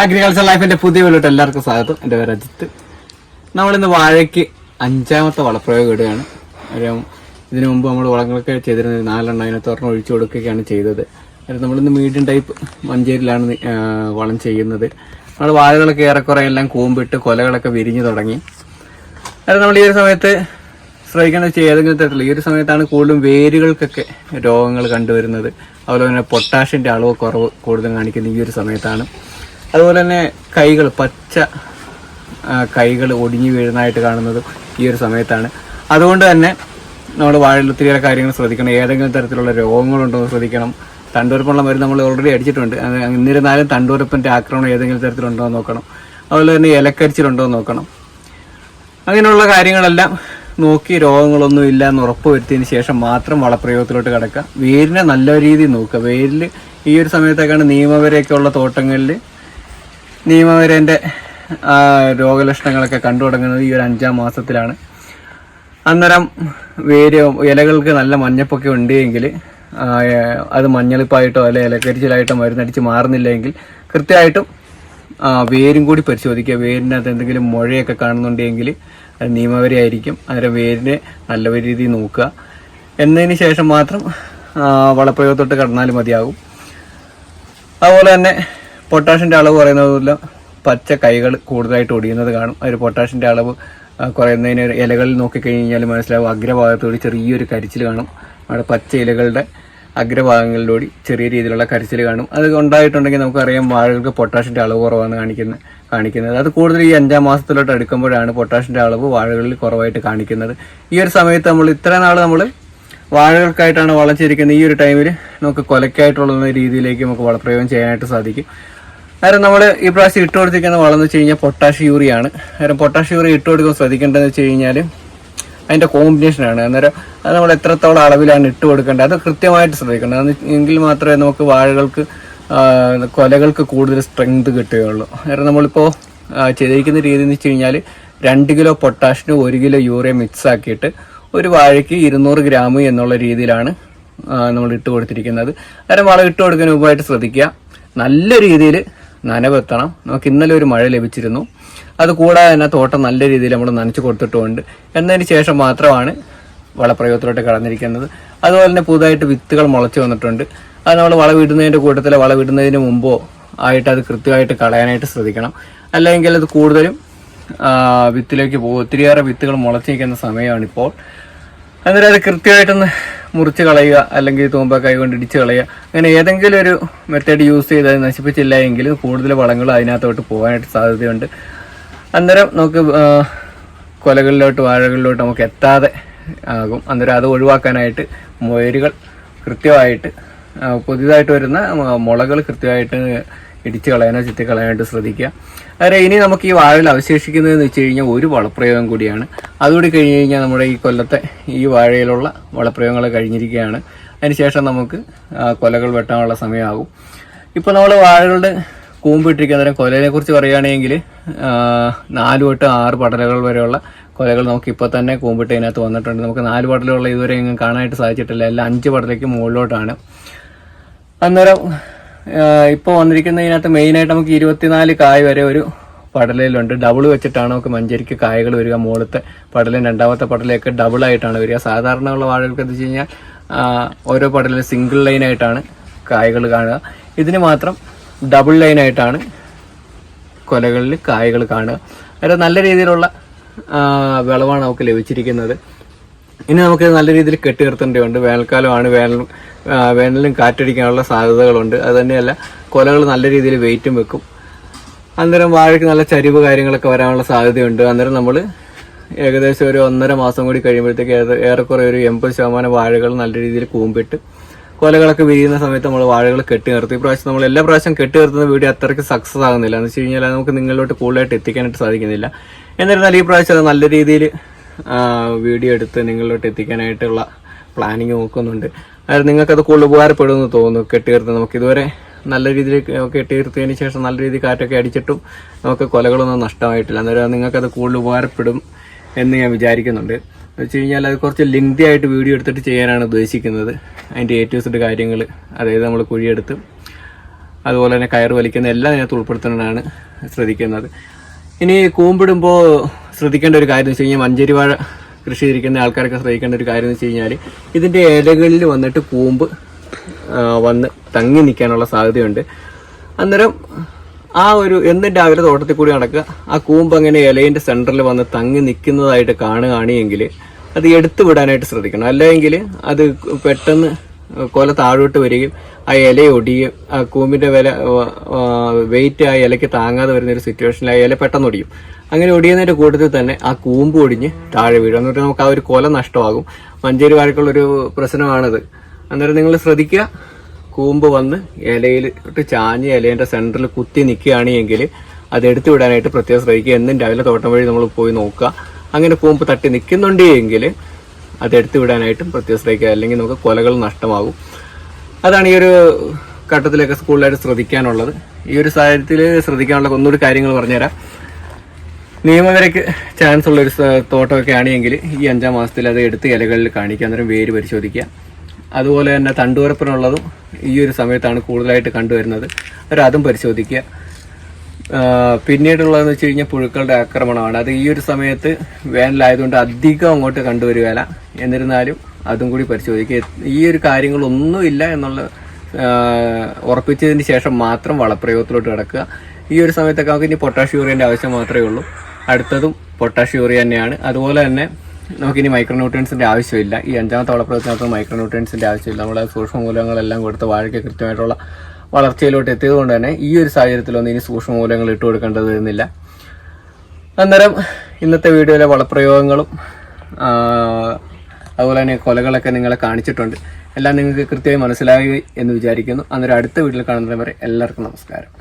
Agriculture ലൈഫിന്റെ പുതിയ വീട്ടിലോട്ട് എല്ലാവർക്കും സ്വാഗതം. എൻ്റെ പേര് അജിത്ത്. നമ്മളിന്ന് വാഴയ്ക്ക് 5ാമത്തെ വളപ്രയോഗം ഇടുകയാണ്. ഇതിനു മുമ്പ് നമ്മൾ വളങ്ങളൊക്കെ ചെയ്തിരുന്നത് 4 അതിനകത്ത് ഒരെണ്ണം ഒഴിച്ചു കൊടുക്കുകയാണ് ചെയ്തത്. നമ്മളിന്ന് മീഡിയം ടൈപ്പ് മഞ്ചേരിയിലാണ് വളം ചെയ്യുന്നത്. നമ്മൾ വാഴകളൊക്കെ ഏറെക്കുറെ എല്ലാം കൂമ്പിട്ട് കൊലകളൊക്കെ വിരിഞ്ഞു തുടങ്ങി. അത് നമ്മൾ ഈ ഒരു സമയത്ത് ശ്രദ്ധിക്കേണ്ട വെച്ചാൽ ഏതെങ്കിലും തരത്തിലുള്ള ഈ ഒരു സമയത്താണ് കൂടുതലും വേരുകൾക്കൊക്കെ രോഗങ്ങൾ കണ്ടുവരുന്നത്. അതുപോലെ തന്നെ പൊട്ടാഷ്യൻ്റെ അളവ് കുറവ് കൂടുതൽ കാണിക്കുന്നത് ഈ ഒരു സമയത്താണ്. അതുപോലെ തന്നെ കൈകൾ പച്ച കൈകൾ ഒടിഞ്ഞു വീഴുന്നതായിട്ട് കാണുന്നത് ഈ ഒരു സമയത്താണ്. അതുകൊണ്ട് തന്നെ നമ്മൾ വാഴയിൽ ഒത്തിരിയേറെ കാര്യങ്ങൾ ശ്രദ്ധിക്കണം. ഏതെങ്കിലും തരത്തിലുള്ള രോഗങ്ങളുണ്ടോ എന്ന് ശ്രദ്ധിക്കണം. തണ്ടുരപ്പുള്ള മരുന്ന് നമ്മൾ ഓൾറെഡി അടിച്ചിട്ടുണ്ട്. എന്നിരുന്നാലും തണ്ടുരപ്പൻ്റെ ആക്രമണം ഏതെങ്കിലും തരത്തിലുണ്ടോ എന്ന് നോക്കണം. അതുപോലെ തന്നെ ഇലക്കരിച്ചിലുണ്ടോ എന്ന് നോക്കണം. അങ്ങനെയുള്ള കാര്യങ്ങളെല്ലാം നോക്കി രോഗങ്ങളൊന്നും ഇല്ല എന്ന് ഉറപ്പ് വരുത്തിയതിന് ശേഷം മാത്രം വളപ്രയോഗത്തിലോട്ട് കിടക്കുക. വേരിനെ നല്ല രീതിയിൽ നോക്കുക. വേരിൽ ഈ ഒരു സമയത്തൊക്കെയാണ് നീമവരെയൊക്കെ ഉള്ള തോട്ടങ്ങളിൽ നീമവരേൻ്റെ രോഗലക്ഷണങ്ങളൊക്കെ കണ്ടു തുടങ്ങുന്നത് ഈ ഒരു 5ാം മാസത്തിലാണ്. അന്നേരം വേര് ഇലകൾക്ക് നല്ല മഞ്ഞപ്പൊക്കെ ഉണ്ടെങ്കിൽ അത് മഞ്ഞളിപ്പായിട്ടോ അല്ലെ ഇലക്കരിച്ചിലായിട്ടോ മരുന്നടിച്ച് മാറുന്നില്ലെങ്കിൽ കൃത്യമായിട്ടും വേരും കൂടി പരിശോധിക്കുക. വേരിനകത്ത് എന്തെങ്കിലും മുഴയൊക്കെ കാണുന്നുണ്ടെങ്കിൽ അത് നീമവരയായിരിക്കും. അന്നേരം വേരിനെ നല്ല രീതിയിൽ നോക്കുക. എന്നതിന് ശേഷം മാത്രം വളപ്രയോഗത്തോട്ട് കടന്നാൽ മതിയാകും. അതുപോലെ തന്നെ പൊട്ടാഷ്യൻ്റെ അളവ് പറയുന്നതില്ല പച്ച കൈകൾ കൂടുതലായിട്ട് ഒടിയുന്നത് കാണും. അതിൽ പൊട്ടാഷ്യൻ്റെ അളവ് കുറയുന്നതിന് ഇലകളിൽ നോക്കിക്കഴിഞ്ഞാൽ മനസ്സിലാവും. അഗ്രഭാഗത്തോടി ചെറിയൊരു കരിച്ചിൽ കാണും. അവിടെ പച്ച ഇലകളുടെ അഗ്രഭാഗങ്ങളിലൂടെ ചെറിയ രീതിയിലുള്ള കരിച്ചിൽ കാണും. അത് ഉണ്ടായിട്ടുണ്ടെങ്കിൽ നമുക്കറിയാം വാഴകൾക്ക് പൊട്ടാഷ്യൻ്റെ അളവ് കുറവാണ് കാണിക്കുന്നത്. അത് കൂടുതൽ ഈ 5ാം മാസത്തിലോട്ട് എടുക്കുമ്പോഴാണ് പൊട്ടാഷ്യൻ്റെ അളവ് വാഴകളിൽ കുറവായിട്ട് കാണിക്കുന്നത്. ഈ ഒരു സമയത്ത് നമ്മൾ ഇത്ര നാൾ നമ്മൾ വാഴകൾക്കായിട്ടാണ് വളച്ചിരിക്കുന്നത്. ഈ ഒരു ടൈമിൽ നമുക്ക് കൊലക്കായിട്ടുള്ള രീതിയിലേക്ക് നമുക്ക് വളപ്രയോഗം ചെയ്യാനായിട്ട് സാധിക്കും. കാരണം നമ്മൾ ഈ പ്രാവശ്യം ഇട്ട് കൊടുത്തിരിക്കുന്ന വളം എന്ന് വെച്ച് കഴിഞ്ഞാൽ പൊട്ടാഷ് യൂറിയാണ്. കാരണം പൊട്ടാഷ് യൂറിയ ഇട്ട് കൊടുക്കാൻ ശ്രദ്ധിക്കേണ്ടതെന്ന് വെച്ച് കഴിഞ്ഞാൽ അതിൻ്റെ കോമ്പിനേഷനാണ്. അന്നേരം അത് നമ്മൾ എത്രത്തോളം അളവിലാണ് ഇട്ട് കൊടുക്കേണ്ടത് അത് കൃത്യമായിട്ട് ശ്രദ്ധിക്കേണ്ടത്. എങ്കിൽ മാത്രമേ നമുക്ക് വാഴകൾക്ക് കൊലകൾക്ക് കൂടുതൽ സ്ട്രെങ്ത് കിട്ടുകയുള്ളൂ. കാരണം നമ്മളിപ്പോൾ ചെയ്തിരിക്കുന്ന രീതി എന്ന് വെച്ച് കഴിഞ്ഞാൽ 2 കിലോ പൊട്ടാഷിന് 1 കിലോ യൂറിയ മിക്സ് ആക്കിയിട്ട് ഒരു വാഴയ്ക്ക് 200 ഗ്രാം എന്നുള്ള രീതിയിലാണ് നമ്മൾ ഇട്ട് കൊടുത്തിരിക്കുന്നത്. കാരണം വളം ഇട്ട് കൊടുക്കുന്നതിന് മുമ്പായിട്ട് ശ്രദ്ധിക്കുക, നല്ല രീതിയിൽ നനവെത്തണം. നമുക്ക് ഇന്നലെ ഒരു മഴ ലഭിച്ചിരുന്നു. അത് കൂടാതെ തന്നെ തോട്ടം നല്ല രീതിയിൽ നമ്മൾ നനച്ച് കൊടുത്തിട്ടുമുണ്ട്. എന്നതിന് ശേഷം മാത്രമാണ് വളപ്രയോഗത്തിലോട്ട് കടന്നിരിക്കുന്നത്. അതുപോലെ തന്നെ പുതുതായിട്ട് വിത്തുകൾ മുളച്ച് വന്നിട്ടുണ്ട്. അത് നമ്മൾ വളവിടുന്നതിൻ്റെ കൂട്ടത്തിൽ വളവിടുന്നതിന് മുമ്പോ ആയിട്ട് അത് കൃത്യമായിട്ട് കളയാനായിട്ട് ശ്രദ്ധിക്കണം. അല്ലെങ്കിൽ അത് കൂടുതലും വിത്തിലേക്ക് പോകും. ഒത്തിരിയേറെ വിത്തുകൾ മുളച്ചിരിക്കുന്ന സമയമാണിപ്പോൾ. അന്നേരം അത് കൃത്യമായിട്ടൊന്ന് മുറിച്ച് കളയുക, അല്ലെങ്കിൽ തൂമ്പ കൈ കൊണ്ട് ഇടിച്ച് കളയുക. അങ്ങനെ ഏതെങ്കിലും ഒരു മെത്തേഡ് യൂസ് ചെയ്ത് അത് നശിപ്പിച്ചില്ല എങ്കിൽ കൂടുതൽ വളങ്ങൾ അതിനകത്തോട്ട് പോകാനായിട്ട് സാധ്യതയുണ്ട്. അന്നേരം നമുക്ക് കൊലകളിലോട്ട് വാഴകളിലോട്ട് നമുക്ക് എത്താതെ ആകും. അന്നേരം അത് ഒഴിവാക്കാനായിട്ട് വേരുകൾ കൃത്യമായിട്ട് പുതിയതായിട്ട് വരുന്ന മുളകൾ കൃത്യമായിട്ട് ഇടിച്ച് കളയാനോ ചുറ്റി കളയാനായിട്ട് ശ്രദ്ധിക്കുക. അതായത് ഇനി നമുക്ക് ഈ വാഴയിൽ അവശേഷിക്കുന്നതെന്ന് വെച്ച് കഴിഞ്ഞാൽ ഒരു വളപ്രയോഗം കൂടിയാണ്. അതുകൂടി കഴിഞ്ഞ് കഴിഞ്ഞാൽ നമ്മുടെ ഈ കൊല്ലത്തെ ഈ വാഴയിലുള്ള വളപ്രയോഗങ്ങൾ കഴിഞ്ഞിരിക്കുകയാണ്. അതിനുശേഷം നമുക്ക് കൊലകൾ വെട്ടാനുള്ള സമയമാകും. ഇപ്പോൾ നമ്മൾ വാഴകളുടെ കൂമ്പിട്ടിരിക്കുന്ന കൊലയെ കുറിച്ച് പറയുകയാണെങ്കിൽ 4 തൊട്ട് 6 പടലകൾ വരെയുള്ള കൊലകൾ നമുക്ക് ഇപ്പോൾ തന്നെ കൂമ്പിട്ട് ഇതിനകത്ത് വന്നിട്ടുണ്ട്. നമുക്ക് 4 പടലുള്ള ഇതുവരെ എങ്ങും കാണാനായിട്ട് സാധിച്ചിട്ടില്ല. എല്ലാം 5 പടലേക്ക് മുകളിലോട്ടാണ്. അന്നേരം ഇപ്പോൾ വന്നിരിക്കുന്നതിനകത്ത് മെയിനായിട്ട് നമുക്ക് 24 കായ് വരെ ഒരു പടലയിലുണ്ട്. ഡബിൾ വെച്ചിട്ടാണ് നമുക്ക് മഞ്ചേരിക്ക് കായകൾ വരിക. മുകളിലത്തെ പടലും 2ാമത്തെ പടലയൊക്കെ ഡബിളായിട്ടാണ് വരിക. സാധാരണ ഉള്ള വാഴകൾക്ക് എന്ന് വെച്ച് കഴിഞ്ഞാൽ ഓരോ പടലും സിംഗിൾ ലൈനായിട്ടാണ് കായകൾ കാണുക. ഇതിന് മാത്രം ഡബിൾ ലൈനായിട്ടാണ് കൊലകളിൽ കായകൾ കാണുക. അത് നല്ല രീതിയിലുള്ള വിളവാണ് നമുക്ക് ലഭിച്ചിരിക്കുന്നത്. ഇനി നമുക്ക് നല്ല രീതിയിൽ കെട്ടി നിർത്തേണ്ടതുണ്ട്. വേനൽക്കാലമാണ്, വേനലും കാറ്റടിക്കാനുള്ള സാധ്യതകളുണ്ട്. അത് തന്നെയല്ല കൊലകൾ നല്ല രീതിയിൽ വെയിറ്റും വെക്കും. അന്നേരം വാഴയ്ക്ക് നല്ല ചരിവ് കാര്യങ്ങളൊക്കെ വരാനുള്ള സാധ്യതയുണ്ട്. അന്നേരം നമ്മൾ ഏകദേശം ഒരു 1.5 മാസം കൂടി കഴിയുമ്പോഴത്തേക്ക് ഏറെക്കുറെ ഒരു 80% വാഴകൾ നല്ല രീതിയിൽ കൂമ്പിട്ട് കൊലകളൊക്കെ വിരിയുന്ന സമയത്ത് നമ്മൾ വാഴകൾ കെട്ടി നിർത്തി. ഇപ്രാവശ്യം നമ്മൾ എല്ലാ പ്രാവശ്യം കെട്ടി നിർത്തുന്ന വീഡിയോ അത്രയ്ക്ക് സക്സസ് ആകുന്നില്ല. എന്ന് വെച്ച് കഴിഞ്ഞാൽ നമുക്ക് നിങ്ങളിലോട്ട് കൂടുതലായിട്ട് എത്തിക്കാനായിട്ട് സാധിക്കുന്നില്ല. എന്നിരുന്നാൽ ഈ പ്രാവശ്യം അത് നല്ല രീതിയിൽ വീഡിയോ എടുത്ത് നിങ്ങളിലോട്ട് എത്തിക്കാനായിട്ടുള്ള പ്ലാനിങ് നോക്കുന്നുണ്ട്. അതായത് നിങ്ങൾക്കത് കൂടുതൽ ഉപകാരപ്പെടുമെന്ന് തോന്നുന്നു. കെട്ടിയിരുത്ത് നമുക്ക് ഇതുവരെ നല്ല രീതിയിൽ കെട്ടിയിരുത്തിയതിന് ശേഷം നല്ല രീതിയിൽ കാറ്റൊക്കെ അടിച്ചിട്ടും നമുക്ക് കൊലകളൊന്നും നഷ്ടമായിട്ടില്ല. അന്നേരം നിങ്ങൾക്കത് കൂടുതൽ ഉപകാരപ്പെടും എന്ന് ഞാൻ വിചാരിക്കുന്നുണ്ട്. എന്ന് വെച്ച് കഴിഞ്ഞാൽ അത് കുറച്ച് ലെങ്തി ആയിട്ട് വീഡിയോ എടുത്തിട്ട് ചെയ്യാനാണ് ഉദ്ദേശിക്കുന്നത്. അതിൻ്റെ A to Z കാര്യങ്ങൾ, അതായത് നമ്മൾ കുഴിയെടുത്ത് അതുപോലെ തന്നെ കയറ് വലിക്കുന്ന എല്ലാം ഇതിനകത്ത് ഉൾപ്പെടുത്തുന്നതാണ് ശ്രദ്ധിക്കുന്നത്. ഇനി കൂമ്പിടുമ്പോൾ ശ്രദ്ധിക്കേണ്ട ഒരു കാര്യം എന്ന് വെച്ച് കഴിഞ്ഞാൽ മഞ്ചേരി വാഴ കൃഷി ചെയ്തിരിക്കുന്ന ആൾക്കാരൊക്കെ ശ്രദ്ധിക്കേണ്ട ഒരു കാര്യം എന്ന് വെച്ച് കഴിഞ്ഞാൽ ഇതിൻ്റെ ഇലകളിൽ വന്നിട്ട് കൂമ്പ് വന്ന് തങ്ങി നിൽക്കാനുള്ള സാധ്യതയുണ്ട്. അന്നേരം ആ ഒരു എന്നും രാവിലെ തോട്ടത്തിൽ കൂടി നടക്കുക, ആ കൂമ്പ് അങ്ങനെ ഇലയിൻ്റെ സെൻറ്ററിൽ വന്ന് തങ്ങി നിൽക്കുന്നതായിട്ട് കാണുകയാണെങ്കിൽ അത് എടുത്തു വിടാനായിട്ട് ശ്രദ്ധിക്കണം. അല്ലെങ്കിൽ അത് പെട്ടെന്ന് കൊല താഴോട്ട് വരികയും ആ ഇല ഒടിയും ആ കൂമ്പിൻ്റെ വെയിറ്റ് ആ ഇലയ്ക്ക് താങ്ങാതെ വരുന്ന ഒരു സിറ്റുവേഷനിൽ ആ ഇല പെട്ടെന്ന് ഒടിയും. അങ്ങനെ ഒടിയുന്നതിൻ്റെ കൂട്ടത്തിൽ തന്നെ ആ കൂമ്പ് ഒടിഞ്ഞ് താഴെ വീഴും. എന്നിട്ട് നമുക്ക് ആ ഒരു കൊല നഷ്ടമാകും. മഞ്ചേരി വാഴക്കുള്ളൊരു പ്രശ്നമാണത്. അന്നേരം നിങ്ങൾ ശ്രദ്ധിക്കുക, കൂമ്പ് വന്ന് ഇലയിൽ ഇട്ട് ചാഞ്ഞ് ഇലേൻ്റെ സെൻറ്ററിൽ കുത്തി നിൽക്കുകയാണെങ്കിൽ അത് എടുത്തു വിടാനായിട്ട് പ്രത്യേകം ശ്രദ്ധിക്കുക. എന്നും രാവിലെ തോട്ടം വഴി നമ്മൾ പോയി നോക്കുക. അങ്ങനെ കൂമ്പ് തട്ടി നിൽക്കുന്നുണ്ട് എങ്കിൽ അത് എടുത്തു വിടാനായിട്ടും പ്രത്യേകം ശ്രദ്ധിക്കുക, അല്ലെങ്കിൽ നമുക്ക് കൊലകൾ നഷ്ടമാകും. അതാണ് ഈ ഒരു ഘട്ടത്തിലൊക്കെ സ്കൂളിലായിട്ട് ശ്രദ്ധിക്കാനുള്ളത്. ഈ ഒരു സാഹചര്യത്തിൽ ശ്രദ്ധിക്കാനുള്ള ഒന്നുകൂടി കാര്യങ്ങൾ പറഞ്ഞുതരാം. നിയമവരയ്ക്ക് ചാൻസ് ഉള്ളൊരു തോട്ടമൊക്കെ ആണെങ്കിൽ ഈ 5-ാം മാസത്തിൽ അത് എടുത്ത് ഇലകളിൽ കാണിക്കുക. അന്നേരം വേര് പരിശോധിക്കുക. അതുപോലെ തന്നെ തണ്ടുവരപ്പിനുള്ളതും ഈ ഒരു സമയത്താണ് കൂടുതലായിട്ട് കണ്ടുവരുന്നത്. അതും പരിശോധിക്കുക. പിന്നീടുള്ളതെന്ന് വെച്ച് കഴിഞ്ഞാൽ പുഴുക്കളുടെ ആക്രമണമാണ്. അത് ഈ ഒരു സമയത്ത് വേനലായതുകൊണ്ട് അധികം അങ്ങോട്ട് കണ്ടുവരികയില്ല. എന്നിരുന്നാലും അതും കൂടി പരിശോധിക്കുക. ഈ ഒരു കാര്യങ്ങളൊന്നുമില്ല എന്നുള്ള ഉറപ്പിച്ചതിന് ശേഷം മാത്രം വളപ്രയോഗത്തിലോട്ട് കിടക്കുക. ഈ ഒരു സമയത്തൊക്കെ നമുക്ക് ഇനി പൊട്ടാഷ് യൂറിയൻ്റെ ആവശ്യം മാത്രമേ ഉള്ളൂ. അടുത്തതും പൊട്ടാഷ് യൂറിയ തന്നെയാണ്. അതുപോലെ തന്നെ നമുക്കിനി മൈക്രോന്യൂട്രിയൻസിൻ്റെ ആവശ്യമില്ല. ഈ 5-ാമത്തെ വളപ്രയോഗത്തിനകത്ത് മൈക്രോന്യൂട്രിയൻസിൻ്റെ ആവശ്യമില്ല. നമ്മൾ സൂക്ഷ്മമൂലകങ്ങളെല്ലാം കൊടുത്ത് വാഴയ്ക്ക് കൃത്യമായിട്ടുള്ള വളർച്ചയിലോട്ട് എത്തിയത് കൊണ്ട് തന്നെ ഈ ഒരു സാഹചര്യത്തിലൊന്നും ഇനി സൂക്ഷ്മമൂലകങ്ങൾ ഇട്ട് കൊടുക്കേണ്ടത് വരുന്നില്ല. അന്നേരം ഇന്നത്തെ വീഡിയോയിലെ വളപ്രയോഗങ്ങളും അതുപോലെ തന്നെ കൊലകളൊക്കെ നിങ്ങളെ കാണിച്ചിട്ടുണ്ട്. എല്ലാം നിങ്ങൾക്ക് കൃത്യമായി മനസ്സിലായി എന്ന് വിചാരിക്കുന്നു. അന്നേരം അടുത്ത വീഡിയോയിൽ കാണുന്നവരെ എല്ലാവർക്കും നമസ്കാരം.